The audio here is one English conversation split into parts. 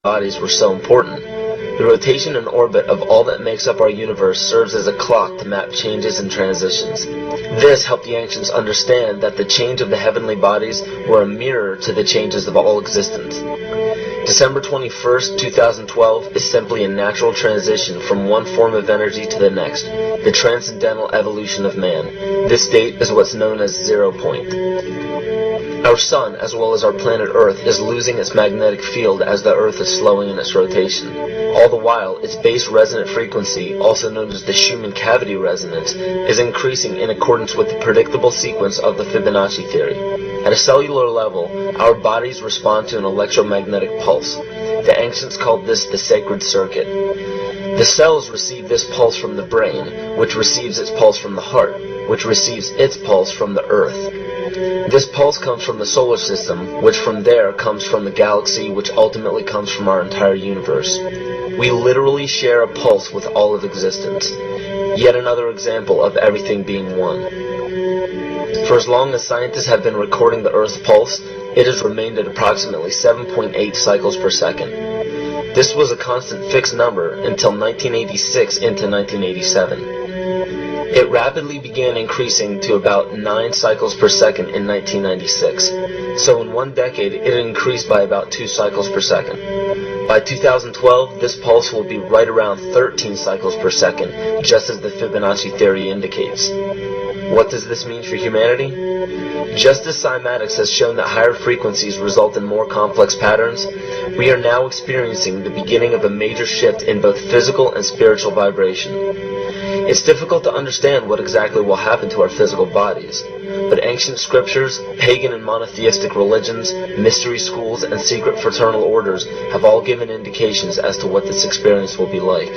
bodies were so important. The rotation and orbit of all that makes up our universe serves as a clock to map changes and transitions. This helped the ancients understand that the change of the heavenly bodies were a mirror to the changes of all existence. December 21st, 2012 is simply a natural transition from one form of energy to the next, the transcendental evolution of man. This date is what's known as 0 point. Our sun, as well as our planet Earth, is losing its magnetic field as the Earth is slowing in its rotation. All the while, its base resonant frequency, also known as the Schumann cavity resonance, is increasing in accordance with the predictable sequence of the Fibonacci theory. At a cellular level, our bodies respond to an electromagnetic pulse. The ancients called this the sacred circuit. The cells receive this pulse from the brain, which receives its pulse from the heart, which receives its pulse from the Earth. This pulse comes from the solar system, which from there comes from the galaxy, which ultimately comes from our entire universe. We literally share a pulse with all of existence. Yet another example of everything being one. For as long as scientists have been recording the Earth's pulse, it has remained at approximately 7.8 cycles per second. This was a constant fixed number until 1986 into 1987. It rapidly began increasing to about 9 cycles per second in 1996. So in one decade, it increased by about 2 cycles per second. By 2012, this pulse will be right around 13 cycles per second, just as the Fibonacci theory indicates. What does this mean for humanity? Just as cymatics has shown that higher frequencies result in more complex patterns, we are now experiencing the beginning of a major shift in both physical and spiritual vibration. It's difficult to understand what exactly will happen to our physical bodies, but ancient scriptures, pagan and monotheistic religions, mystery schools, and secret fraternal orders have all given indications as to what this experience will be like.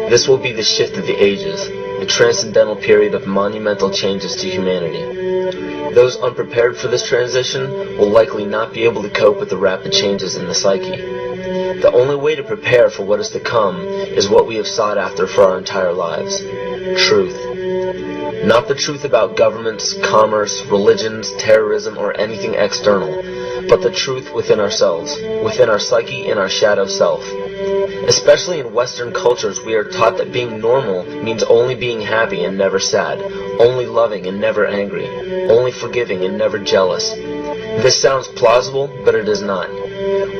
This will be the shift of the ages, a transcendental period of monumental changes to humanity. Those unprepared for this transition will likely not be able to cope with the rapid changes in the psyche. The only way to prepare for what is to come is what we have sought after for our entire lives: truth. Not the truth about governments, commerce, religions, terrorism, or anything external, but the truth within ourselves, within our psyche and our shadow self. Especially in Western cultures, we are taught that being normal means only being happy and never sad, only loving and never angry, only forgiving and never jealous. This sounds plausible, but it is not.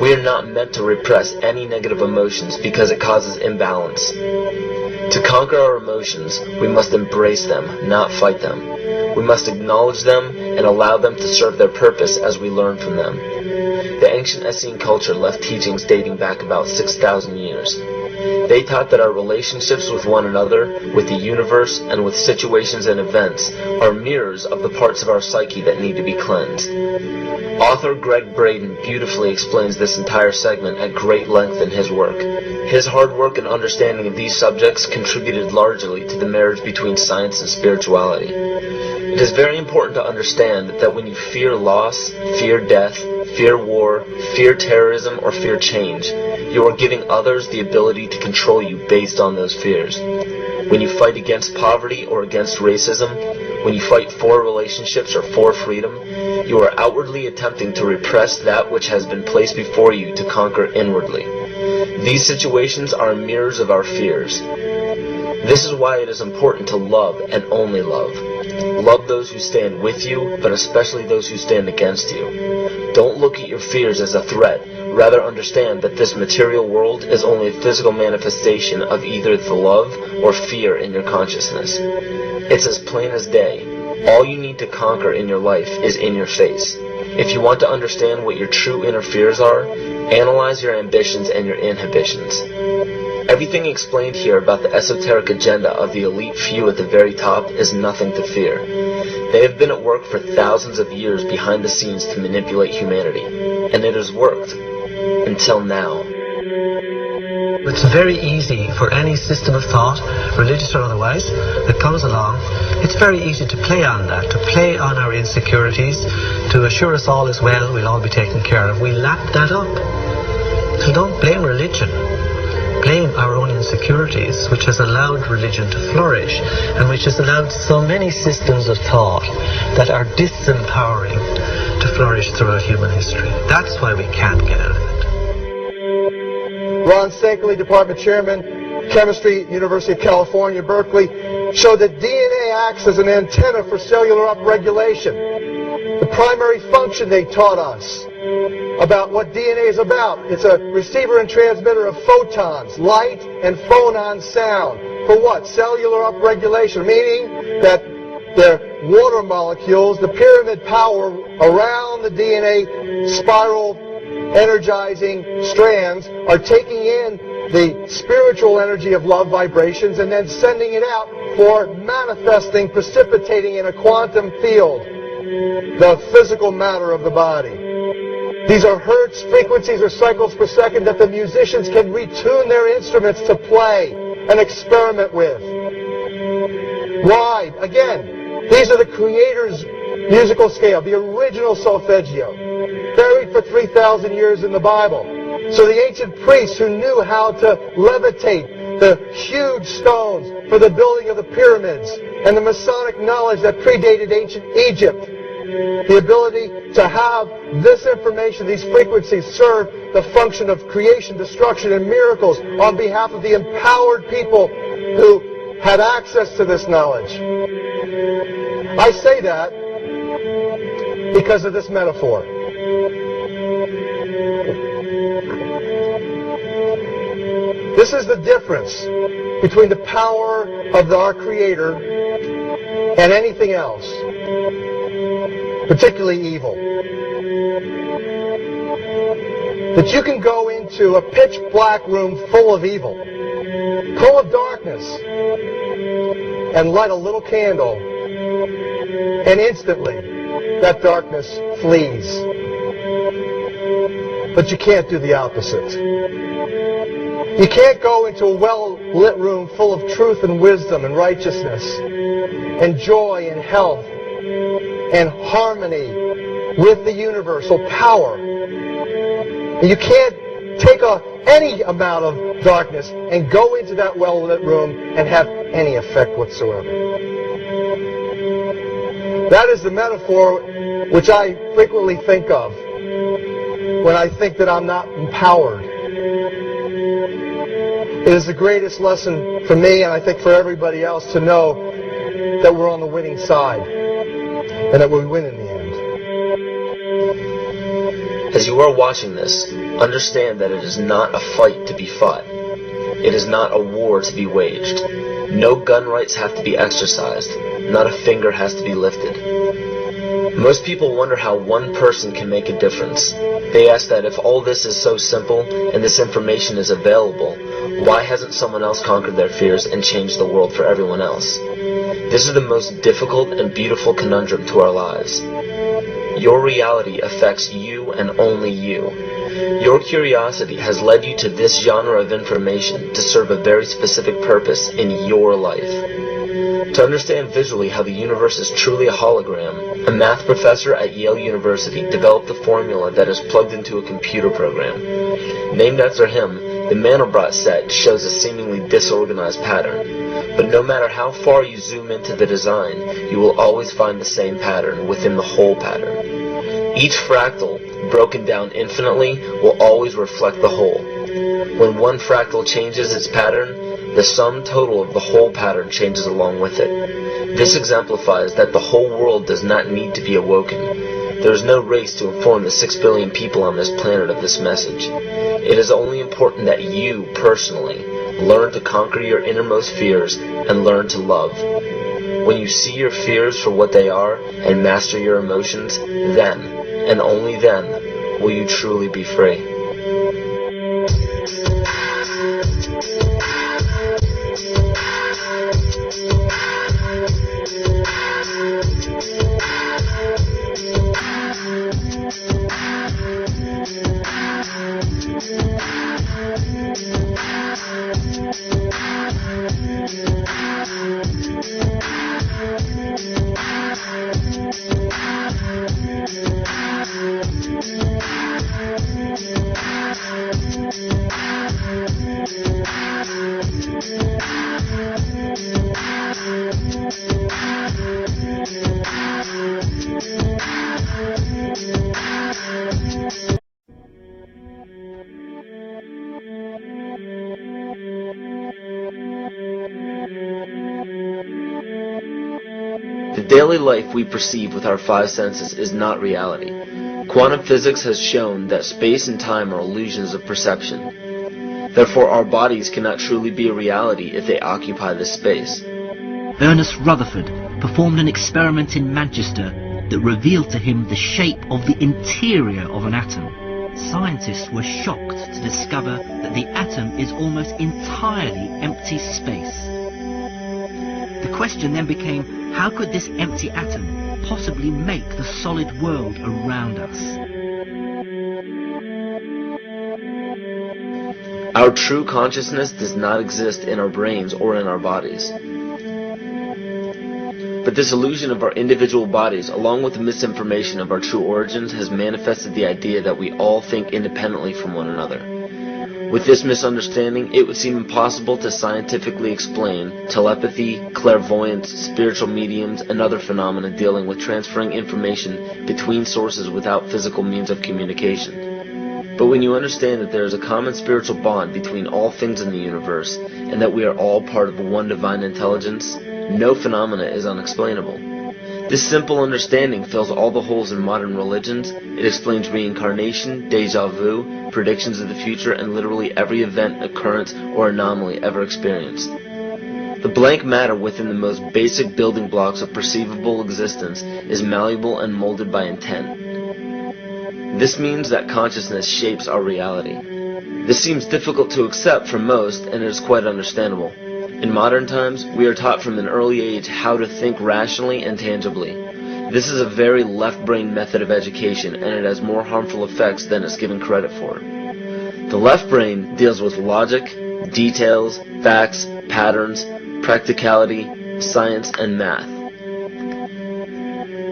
We are not meant to repress any negative emotions because it causes imbalance. To conquer our emotions, we must embrace them, not fight them. We must acknowledge them and allow them to serve their purpose as we learn from them. The ancient Essene culture left teachings dating back about 6,000 years. They taught that our relationships with one another, with the universe, and with situations and events are mirrors of the parts of our psyche that need to be cleansed. Author Greg Braden beautifully explains this entire segment at great length in his work. His hard work and understanding of these subjects contributed largely to the marriage between science and spirituality. It is very important to understand that when you fear loss, fear death, fear war, fear terrorism, or fear change, you are giving others the ability to control you based on those fears. When you fight against poverty or against racism, when you fight for relationships or for freedom, you are outwardly attempting to repress that which has been placed before you to conquer inwardly. These situations are mirrors of our fears. This is why it is important to love and only love. Love those who stand with you, but especially those who stand against you. Don't look at your fears as a threat. Rather understand that this material world is only a physical manifestation of either the love or fear in your consciousness. It's as plain as day. All you need to conquer in your life is in your face. If you want to understand what your true inner fears are, analyze your ambitions and your inhibitions. Everything explained here about the esoteric agenda of the elite few at the very top is nothing to fear. They have been at work for thousands of years behind the scenes to manipulate humanity, and it has worked. Until now. It's very easy for any system of thought, religious or otherwise, that comes along. It's very easy to play on that, to play on our insecurities, to assure us all is well, we'll all be taken care of. We lap that up. So don't blame religion. Blame our own insecurities, which has allowed religion to flourish, and which has allowed so many systems of thought that are disempowering to flourish throughout human history. That's why we can't get out of it. Ron Sankley, Department Chairman, Chemistry, University of California, Berkeley, showed that DNA acts as an antenna for cellular upregulation. The primary function they taught us about what DNA is about. It's a receiver and transmitter of photons, light, and phonon sound. For what? Cellular upregulation, meaning that the water molecules, the pyramid power around the DNA spiral energizing strands are taking in the spiritual energy of love vibrations and then sending it out for manifesting, precipitating in a quantum field, the physical matter of the body. These are hertz, frequencies, or cycles per second that the musicians can retune their instruments to play and experiment with. Why? Again, these are the Creator's musical scale, the original solfeggio, buried for 3,000 years in the Bible. So the ancient priests who knew how to levitate the huge stones for the building of the pyramids and the Masonic knowledge that predated ancient Egypt, the ability to have this information, these frequencies, serve the function of creation, destruction, and miracles on behalf of the empowered people who had access to this knowledge. I say that because of this metaphor. This is the difference between the power of our Creator and anything else, particularly evil. That you can go into a pitch black room full of evil, full of darkness, and light a little candle, and instantly that darkness flees. But you can't do the opposite. You can't go into a well-lit room full of truth and wisdom and righteousness and joy and health and harmony with the universal power. You can't take any amount of darkness and go into that well-lit room and have any effect whatsoever. That is the metaphor which I frequently think of when I think that I'm not empowered. It is the greatest lesson for me, and I think for everybody else, to know that we're on the winning side and that we win in the end. As you are watching this, understand that it is not a fight to be fought. It is not a war to be waged. No gun rights have to be exercised. Not a finger has to be lifted. Most people wonder how one person can make a difference. They ask that if all this is so simple and this information is available, why hasn't someone else conquered their fears and changed the world for everyone else? This is the most difficult and beautiful conundrum to our lives. Your reality affects you and only you. Your curiosity has led you to this genre of information to serve a very specific purpose in your life. To understand visually how the universe is truly a hologram, a math professor at Yale University developed a formula that is plugged into a computer program. Named after him, the Mandelbrot set shows a seemingly disorganized pattern. But no matter how far you zoom into the design, you will always find the same pattern within the whole pattern. Each fractal, broken down infinitely, will always reflect the whole. When one fractal changes its pattern, the sum total of the whole pattern changes along with it. This exemplifies that the whole world does not need to be awoken. There is no race to inform the 6 billion people on this planet of this message. It is only important that you, personally, learn to conquer your innermost fears and learn to love. When you see your fears for what they are and master your emotions, then, and only then, will you truly be free. daily life we perceive with our five senses is not reality. Quantum physics has shown that space and time are illusions of perception. Therefore, our bodies cannot truly be a reality if they occupy this space. Ernest Rutherford performed an experiment in Manchester that revealed to him the shape of the interior of an atom. Scientists were shocked to discover that the atom is almost entirely empty space. The question then became, how could this empty atom possibly make the solid world around us? Our true consciousness does not exist in our brains or in our bodies. But this illusion of our individual bodies, along with the misinformation of our true origins, has manifested the idea that we all think independently from one another. With this misunderstanding, it would seem impossible to scientifically explain telepathy, clairvoyance, spiritual mediums, and other phenomena dealing with transferring information between sources without physical means of communication. But when you understand that there is a common spiritual bond between all things in the universe, and that we are all part of one divine intelligence, no phenomena is unexplainable. This simple understanding fills all the holes in modern religions. It explains reincarnation, déjà vu, predictions of the future, and literally every event, occurrence, or anomaly ever experienced. The blank matter within the most basic building blocks of perceivable existence is malleable and molded by intent. This means that consciousness shapes our reality. This seems difficult to accept for most, and it is quite understandable. In modern times, we are taught from an early age how to think rationally and tangibly. This is a very left-brain method of education, and it has more harmful effects than it's given credit for. The left brain deals with logic, details, facts, patterns, practicality, science, and math,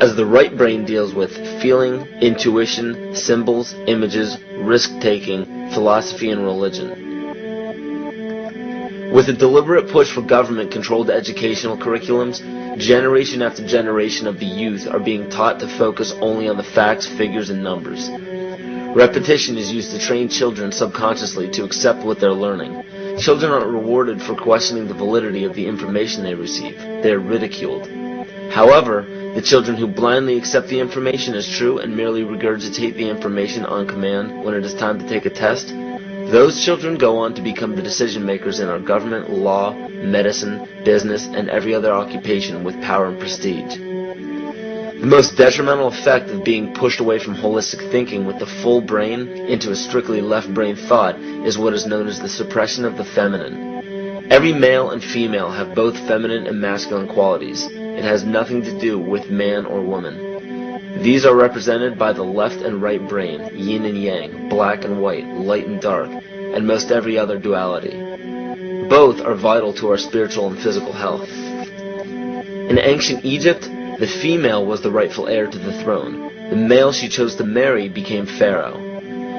as the right brain deals with feeling, intuition, symbols, images, risk-taking, philosophy, and religion. With a deliberate push for government-controlled educational curriculums, generation after generation of the youth are being taught to focus only on the facts, figures, and numbers. Repetition is used to train children subconsciously to accept what they're learning. Children aren't rewarded for questioning the validity of the information they receive. They are ridiculed. However, the children who blindly accept the information as true and merely regurgitate the information on command when it is time to take a test, those children go on to become the decision makers in our government, law, medicine, business, and every other occupation with power and prestige. The most detrimental effect of being pushed away from holistic thinking with the full brain into a strictly left brain thought is what is known as the suppression of the feminine. Every male and female have both feminine and masculine qualities. It has nothing to do with man or woman. These are represented by the left and right brain, yin and yang, black and white, light and dark, and most every other duality. Both are vital to our spiritual and physical health. In ancient Egypt, the female was the rightful heir to the throne. The male she chose to marry became pharaoh.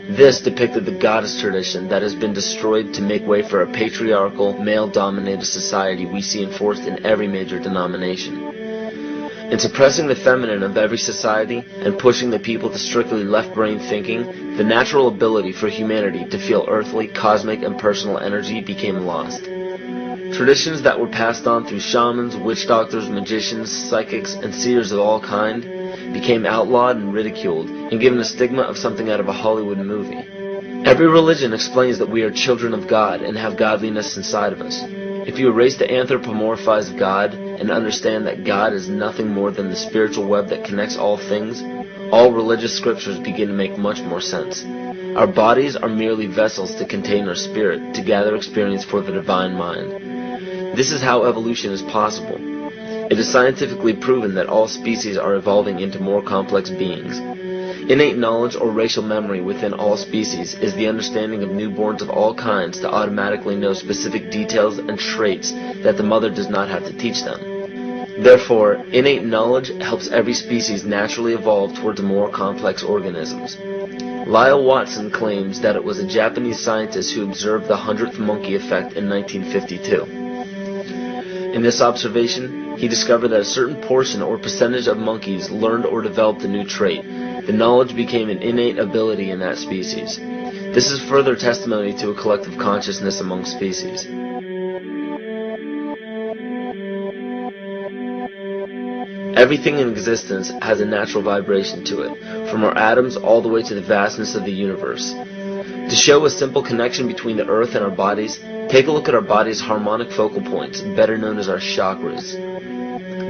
This depicted the goddess tradition that has been destroyed to make way for a patriarchal, male-dominated society we see enforced in every major denomination. In suppressing the feminine of every society and pushing the people to strictly left-brain thinking, the natural ability for humanity to feel earthly, cosmic, and personal energy became lost. Traditions that were passed on through shamans, witch doctors, magicians, psychics, and seers of all kind became outlawed and ridiculed and given a stigma of something out of a Hollywood movie. Every religion explains that we are children of God and have godliness inside of us. If you erase the anthropomorphized God and understand that God is nothing more than the spiritual web that connects all things, all religious scriptures begin to make much more sense. Our bodies are merely vessels to contain our spirit, to gather experience for the divine mind. This is how evolution is possible. It is scientifically proven that all species are evolving into more complex beings. Innate knowledge or racial memory within all species is the understanding of newborns of all kinds to automatically know specific details and traits that the mother does not have to teach them. Therefore, innate knowledge helps every species naturally evolve towards more complex organisms. Lyle Watson claims that it was a Japanese scientist who observed the 100th monkey effect in 1952. In this observation, he discovered that a certain portion or percentage of monkeys learned or developed a new trait. The knowledge became an innate ability in that species. This is further testimony to a collective consciousness among species. Everything in existence has a natural vibration to it, from our atoms all the way to the vastness of the universe. To show a simple connection between the earth and our bodies, take a look at our body's harmonic focal points, better known as our chakras.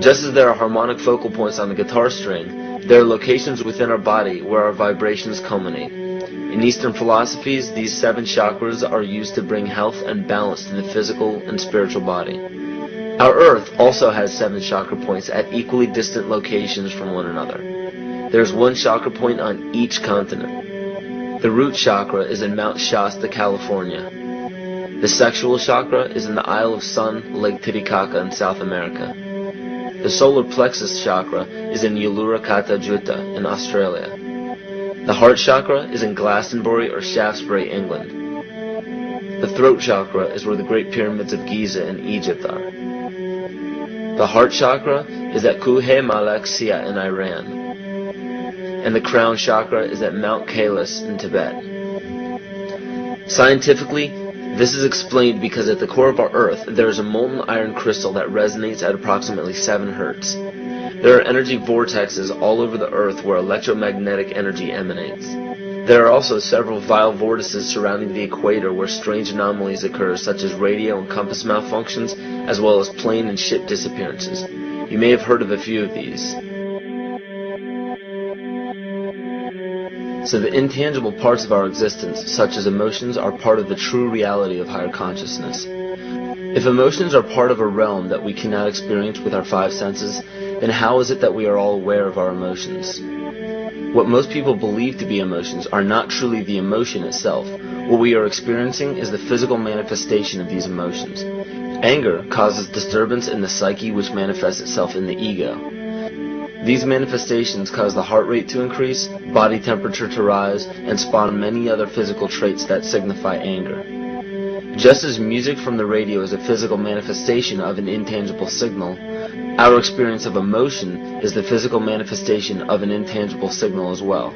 Just as there are harmonic focal points on the guitar string, there are locations within our body where our vibrations culminate. In Eastern philosophies, these 7 chakras are used to bring health and balance to the physical and spiritual body. Our Earth also has 7 chakra points at equally distant locations from one another. There's 1 chakra point on each continent. The root chakra is in Mount Shasta, California. The sexual chakra is in the Isle of Sun, Lake Titicaca in South America. The solar plexus chakra is in Uluru Kata Juta in Australia. The heart chakra is in Glastonbury or Shaftesbury, England. The throat chakra is where the Great Pyramids of Giza in Egypt are. The heart chakra is at Kuhe Malak Sia in Iran. And the crown chakra is at Mount Kailas in Tibet. Scientifically, this is explained because at the core of our Earth, there is a molten iron crystal that resonates at approximately 7 Hertz. There are energy vortexes all over the Earth where electromagnetic energy emanates. There are also several vile vortices surrounding the equator where strange anomalies occur, such as radio and compass malfunctions, as well as plane and ship disappearances. You may have heard of a few of these. So the intangible parts of our existence, such as emotions, are part of the true reality of higher consciousness. If emotions are part of a realm that we cannot experience with our 5 senses, then how is it that we are all aware of our emotions? What most people believe to be emotions are not truly the emotion itself. What we are experiencing is the physical manifestation of these emotions. Anger causes disturbance in the psyche, which manifests itself in the ego. These manifestations cause the heart rate to increase, body temperature to rise, and spawn many other physical traits that signify anger. Just as music from the radio is a physical manifestation of an intangible signal, our experience of emotion is the physical manifestation of an intangible signal as well.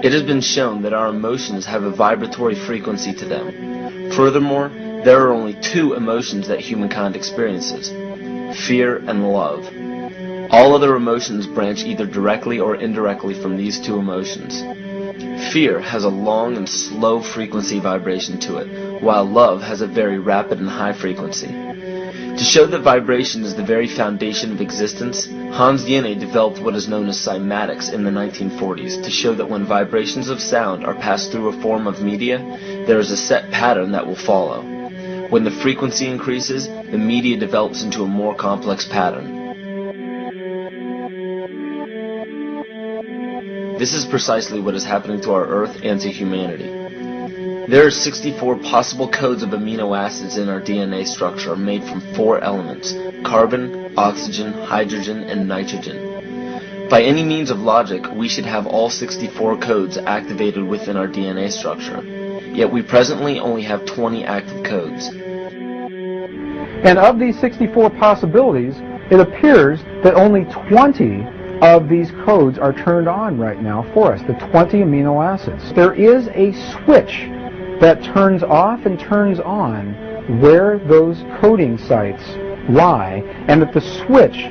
It has been shown that our emotions have a vibratory frequency to them. Furthermore, there are only 2 emotions that humankind experiences: fear and love. All other emotions branch either directly or indirectly from these 2 emotions. Fear has a long and slow frequency vibration to it, while love has a very rapid and high frequency. To show that vibration is the very foundation of existence, Hans Jene developed what is known as cymatics in the 1940s to show that when vibrations of sound are passed through a form of media, there is a set pattern that will follow. When the frequency increases, the media develops into a more complex pattern. This is precisely what is happening to our Earth and to humanity. There are 64 possible codes of amino acids in our DNA structure made from 4 elements: carbon, oxygen, hydrogen, and nitrogen. By any means of logic, we should have all 64 codes activated within our DNA structure. Yet we presently only have 20 active codes. And of these 64 possibilities, it appears that only 20 of these codes are turned on right now for us, the 20 amino acids. There is a switch that turns off and turns on where those coding sites lie, and that the switch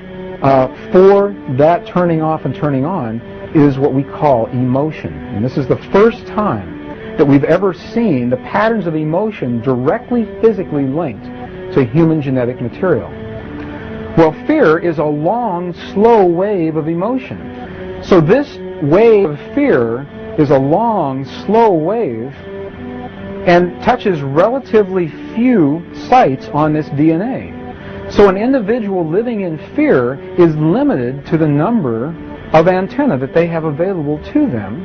for that turning off and turning on is what we call emotion. And this is the first time that we've ever seen the patterns of emotion directly physically linked to human genetic material. Well, fear is a long, slow wave of emotion. So this wave of fear is a long, slow wave and touches relatively few sites on this DNA. So an individual living in fear is limited to the number of antennae that they have available to them,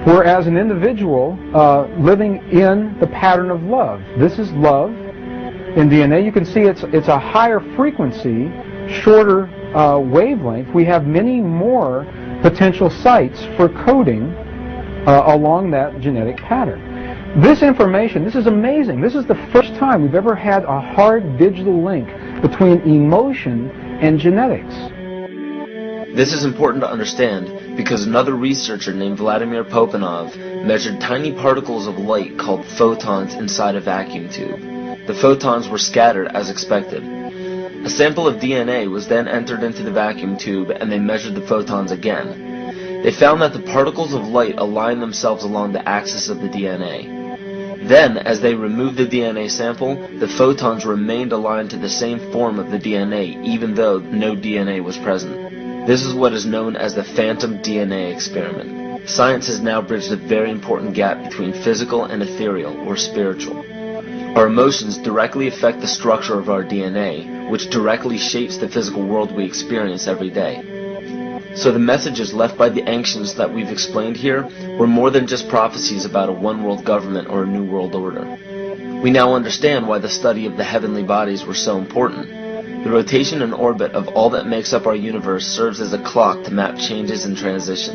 whereas an individual living in the pattern of love, this is love in DNA. You can see it's a higher frequency, shorter wavelength. We have many more potential sites for coding along that genetic pattern. This information, this is amazing. This is the first time we've ever had a hard digital link between emotion and genetics. This is important to understand because another researcher named Vladimir Popanov measured tiny particles of light called photons inside a vacuum tube. The photons were scattered as expected. A sample of DNA was then entered into the vacuum tube and they measured the photons again. They found that the particles of light aligned themselves along the axis of the DNA. Then, as they removed the DNA sample, the photons remained aligned to the same form of the DNA, even though no DNA was present. This is what is known as the phantom DNA experiment. Science has now bridged a very important gap between physical and ethereal, or spiritual. Our emotions directly affect the structure of our DNA, which directly shapes the physical world we experience every day. So the messages left by the ancients that we've explained here were more than just prophecies about a one-world government or a new world order. We now understand why the study of the heavenly bodies were so important. The rotation and orbit of all that makes up our universe serves as a clock to map changes and transitions.